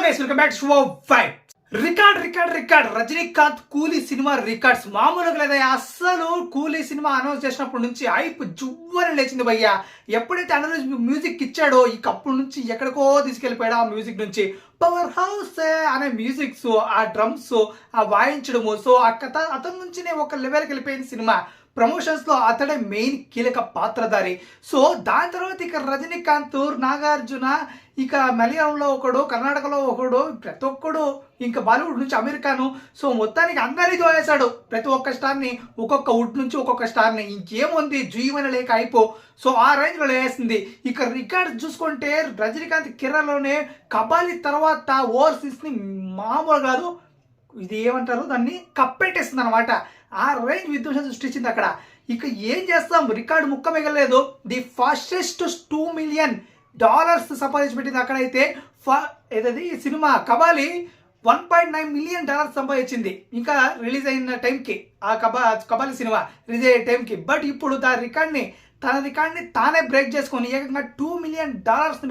Guys welcome back to five. Record Rajinikanth కూలీ cinema records మామూలుగా లేదా. అస్సలు కూలీ సినిమా అనౌన్స్ చేసినప్పటి నుంచి హైప్ జువ్వని లేచింది భయ్యా. ఎప్పుడైతే అనిరుద్ మ్యూజిక్ ఇచ్చాడో ఇక అప్పటి నుంచి ఎక్కడికో తీసుకెళ్లిపోయాడు. ఆ మ్యూజిక్ నుంచి పవర్ హౌస్ అనే మ్యూజిక్స్, ఆ డ్రమ్స్, ఆ వాయించడము, సో ఆ కథ అతని నుంచినే ఒక లెవెల్కి వెళ్ళిపోయింది సినిమా. ప్రమోషన్స్ లో అతడే మెయిన్ కీలక పాత్రధారి. సో దాని తర్వాత ఇక రజనీకాంత్, నాగార్జున, ఇక మలయాళంలో ఒకడు, కర్ణాటకలో ఒకడు, ప్రతి ఒక్కడు ఇంకా బాలీవుడ్ నుంచి అమెరికాను, సో మొత్తానికి అందరి దోయేశాడు. ప్రతి ఒక్క స్టార్ని, ఒక్కొక్క వుడ్ నుంచి ఒక్కొక్క స్టార్ని. ఇంకేముంది జీవన లేక అయిపో. సో ఆ రేంజ్లో లేసింది. ఇక రికార్డ్ చూసుకుంటే రజనీకాంత్ కెరీర్లోనే కబాలి తర్వాత ఓవర్సీస్ని మామూలు కాదు, ఇది ఏమంటారు దాన్ని, కప్పెట్టేస్తుంది అనమాట. ఆ రేంజ్ విధ్వంసం సృష్టించింది అక్కడ. ఇక ఏం చేస్తాం, రికార్డు ముక్క మిగలేదు. ది ఫాస్టెస్ట్ $2 million సంపాదించి పెట్టింది అక్కడైతే. ఏదది సినిమా కబాలి $1.9 million సంపాదించింది ఇంకా రిలీజ్ అయిన టైంకి. ఆ కబాలి సినిమా రిలీజ్ అయ్యే టైంకి. బట్ ఇప్పుడు తన రికార్డ్ని తానే బ్రేక్ చేసుకొని ఏకంగా $2 million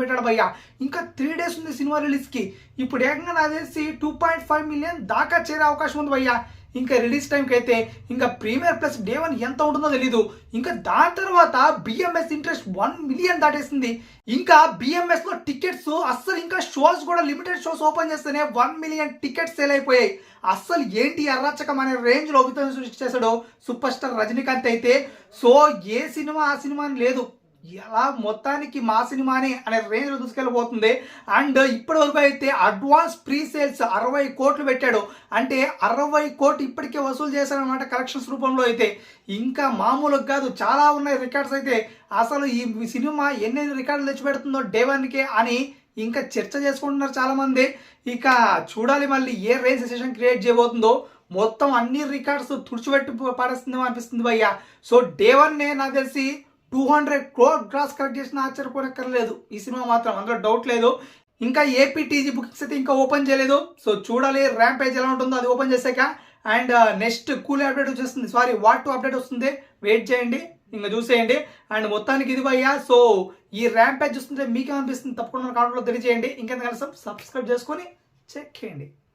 పెట్టాడు భయ్యా. ఇంకా 3 days ఉంది సినిమా రిలీజ్కి. ఇప్పుడు ఏకంగా నాకు తెలిసి 2.5 million దాకా చేరే అవకాశం ఉంది భయ్యా. ఇంకా రిలీజ్ టైంకి అయితే ఇంకా ప్రీమియర్ ప్లస్ డే 1 ఎంత ఉంటుందో తెలీదు. ఇంకా దాని తర్వాత బిఎంఎస్ ఇంట్రెస్ట్ 1 million దాటేసింది. ఇంకా బిఎంఎస్ లో టికెట్స్ అస్సలు, ఇంకా షోస్ కూడా లిమిటెడ్ షోస్ ఓపెన్ చేస్తేనే 1 million టికెట్స్ సేల్ అయిపోయాయి. అస్సలు ఏంటి అరాచకం అనే రేంజ్ లో విధ్వంసం సృష్టి చేశాడు సూపర్ స్టార్ రజనీకాంత్ అయితే. సో ఏ సినిమా ఆ సినిమా అని లేదు, ఎలా మొత్తానికి మా సినిమాని అనే రేంజ్ లో దూసుకెళ్ళిపోతుంది. అండ్ ఇప్పటి వరకు అయితే అడ్వాన్స్ ప్రీ సేల్స్ 60 కోట్లు పెట్టాడు. అంటే 60 కోట్లు ఇప్పటికే వసూలు చేశారనమాట కలెక్షన్స్ రూపంలో అయితే. ఇంకా మామూలుగా కాదు, చాలా ఉన్నాయి రికార్డ్స్ అయితే. అసలు ఈ సినిమా ఎన్ని రికార్డులు తెచ్చిపెడుతుందో డే 1కే అని ఇంకా చర్చ చేసుకుంటున్నారు చాలా మంది. ఇక చూడాలి మళ్ళీ ఏ రేంజ్ సెషన్ క్రియేట్ చేయబోతుందో. మొత్తం అన్ని రికార్డ్స్ తుడిచిపెట్టి పడేస్తుందేమో అనిపిస్తుంది భయ్యా. సో డే 1 నాకు తెలిసి 200 crore గ్రాస్ కలెక్ట్ చేసిన ఆశ్చర్యపోనక్కర్లేదు ఈ సినిమా మాత్రం, అందులో డౌట్ లేదు. ఇంకా ఏపీటీజీ బుకింగ్స్ అయితే ఇంకా ఓపెన్ చేయలేదు. సో చూడాలి ర్యాంపేజ్ ఎలా ఉంటుందో అది ఓపెన్ చేశాక. అండ్ నెక్స్ట్ కూలీ అప్డేట్ వచ్చేస్తుంది, వాట్ 2 అప్డేట్ వస్తుంది, వెయిట్ చేయండి, ఇంకా చూసేయండి. అండ్ మొత్తానికి ఇది భయ్యా. సో ఈ ర్యాంపేజ్ చూస్తుంటే మీకేమనిపిస్తుంది తప్పకుండా కామెంట్లో తెలియజేయండి. ఇంకెంత కలిసి సబ్స్క్రైబ్ చేసుకొని చెక్ చేయండి.